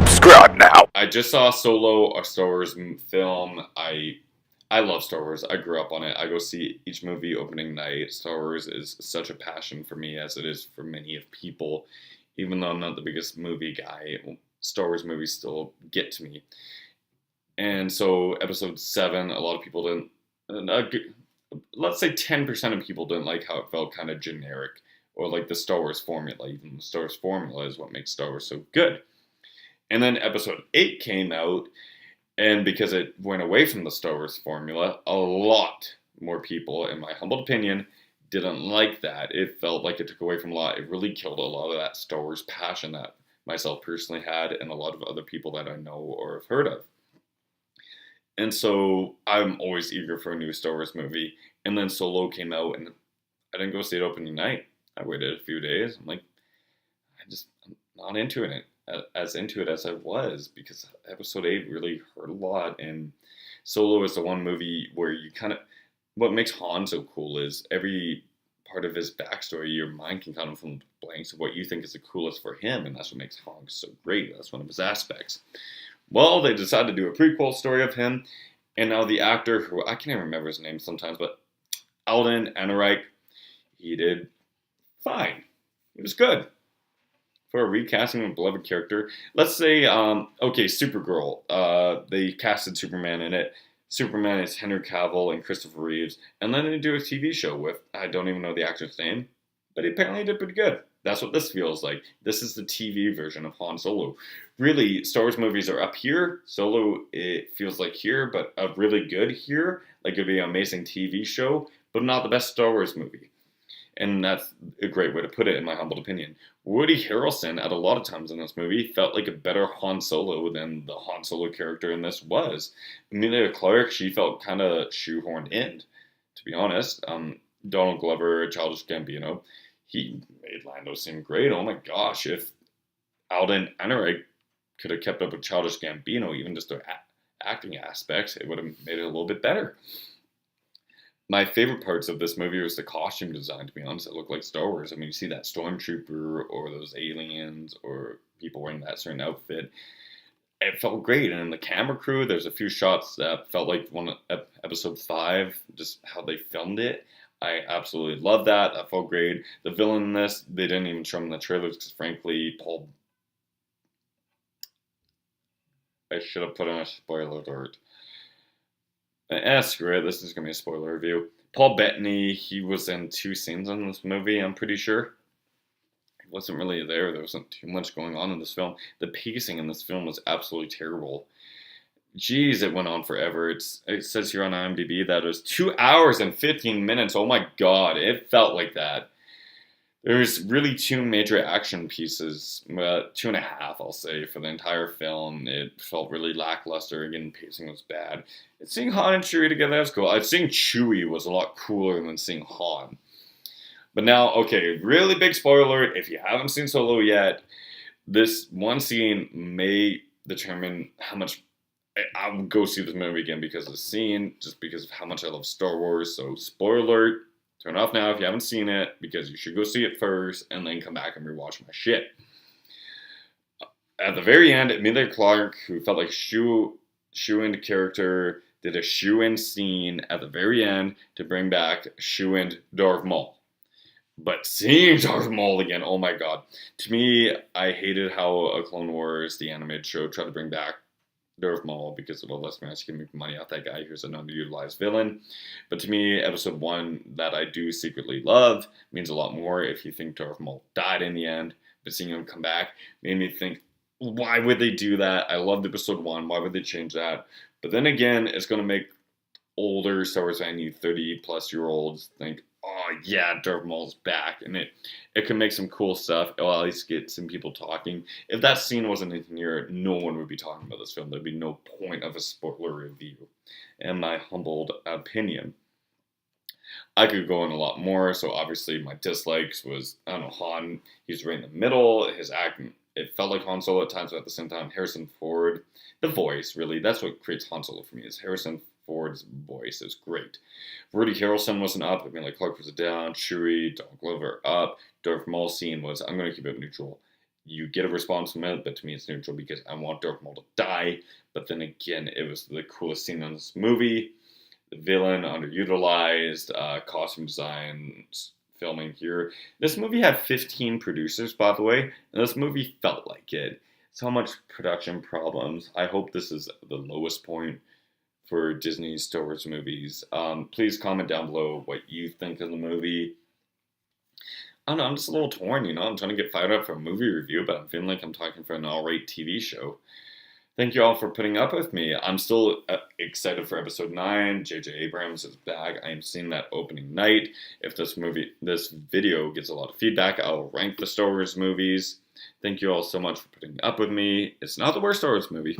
Subscribe now. I just saw Solo, a Star Wars film. I love Star Wars. I grew up on it. I go see each movie opening night. Star Wars is such a passion for me as it is for many of people. Even though I'm not the biggest movie guy, Star Wars movies still get to me. And so Episode 7, a lot of people didn't, let's say 10% of people didn't like how it felt kind of generic. Or like the Star Wars formula. Even the Star Wars formula is what makes Star Wars so good. And then Episode 8 came out, and because it went away from the Star Wars formula, a lot more people, in my humble opinion, didn't like that. It felt like it took away from a lot. It really killed a lot of that Star Wars passion that myself personally had and a lot of other people that I know or have heard of. And so I'm always eager for a new Star Wars movie. And then Solo came out, and I didn't go see it opening night. I waited a few days. I'm like, I'm not into it. As into it as I was, because Episode 8 really hurt a lot, and Solo is the one movie where you kind of, what makes Han so cool is every part of his backstory, your mind can kind of fill in the blanks of what you think is the coolest for him, and that's what makes Han so great. That's one of his aspects. Well, they decided to do a prequel story of him, and now the actor, who I can't even remember his name sometimes, but Alden Ehrenreich, he did fine. He was good. For a recasting of a beloved character, let's say, Supergirl. They casted Superman in it. Superman is Henry Cavill and Christopher Reeves, and then they do a TV show with, I don't even know the actor's name, but he apparently did pretty good. That's what this feels like. This is the TV version of Han Solo. Really, Star Wars movies are up here. Solo, it feels like here, but a really good here. Like it'd be an amazing TV show, but not the best Star Wars movie. And that's a great way to put it, in my humble opinion. Woody Harrelson, at a lot of times in this movie, felt like a better Han Solo than the Han Solo character in this was. Emilia Clarke, she felt kind of shoehorned in, to be honest. Donald Glover, Childish Gambino, he made Lando seem great. Oh my gosh, if Alden Ehrenreich could have kept up with Childish Gambino, even just their acting aspects, it would have made it a little bit better. My favorite parts of this movie was the costume design, to be honest. It looked like Star Wars. I mean, you see that stormtrooper or those aliens or people wearing that certain outfit. It felt great. And in the camera crew, there's a few shots that felt like episode 5, just how they filmed it. I absolutely love that. That felt great. The villain in this, they didn't even show him in the trailers because, frankly, I should have put in a spoiler alert. Screw it, this is going to be a spoiler review. Paul Bettany, he was in 2 scenes in this movie, I'm pretty sure. He wasn't really there. There wasn't too much going on in this film. The pacing in this film was absolutely terrible. Jeez, it went on forever. It says here on IMDb that it was 2 hours and 15 minutes. Oh my god, it felt like that. There's really 2 major action pieces, 2.5, I'll say, for the entire film. It felt really lackluster. Again, pacing was bad. Seeing Han and Chewie together, that's cool. Seeing Chewie was a lot cooler than seeing Han. But now, okay, really big spoiler. If you haven't seen Solo yet, this one scene may determine how much I would go see this movie again because of the scene, just because of how much I love Star Wars. So, spoiler alert. Turn off now if you haven't seen it, because you should go see it first and then come back and rewatch my shit. At the very end, Emilia Clarke, who felt like shoe-in character, did a shoe-in scene at the very end to bring back shoe-in Darth Maul. But seeing Darth Maul again, oh my god. To me, I hated how a Clone Wars, the animated show, tried to bring back Darth Maul because, well, let's be honest, you can make money off that guy who's an underutilized villain. But to me, episode 1, that I do secretly love, means a lot more if you think Darth Maul died in the end. But seeing him come back made me think, why would they do that? I loved episode 1. Why would they change that? But then again, it's going to make older Star Wars fan, you 30-plus-year-olds, think, oh yeah, Darth Maul's back, and it can make some cool stuff. It'll at least get some people talking. If that scene wasn't in here, no one would be talking about this film. There'd be no point of a spoiler review, in my humbled opinion. I could go in a lot more, so obviously my dislikes was, I don't know, Han, he's right in the middle, his acting, it felt like Han Solo at times, but at the same time, Harrison Ford, the voice, really, that's what creates Han Solo for me, is Harrison Ford's voice is great. Woody Harrelson wasn't up. I mean, like Clark was down. Chewie, Donald Glover up. Darth Maul scene was, I'm going to keep it neutral. you get a response from it, but to me it's neutral because I want Darth Maul to die. But then again, it was the coolest scene in this movie. The villain underutilized, costume designs, filming here. This movie had 15 producers, by the way, and this movie felt like it. So much production problems. I hope this is the lowest point for Disney's Star Wars movies. Please comment down below what you think of the movie. I don't know, I'm just a little torn, I'm trying to get fired up for a movie review, but I'm feeling like I'm talking for an all-right TV show. Thank you all for putting up with me. I'm still excited for episode 9. J.J. Abrams is back. I am seeing that opening night. If this video gets a lot of feedback, I'll rank the Star Wars movies. Thank you all so much for putting up with me. It's not the worst Star Wars movie.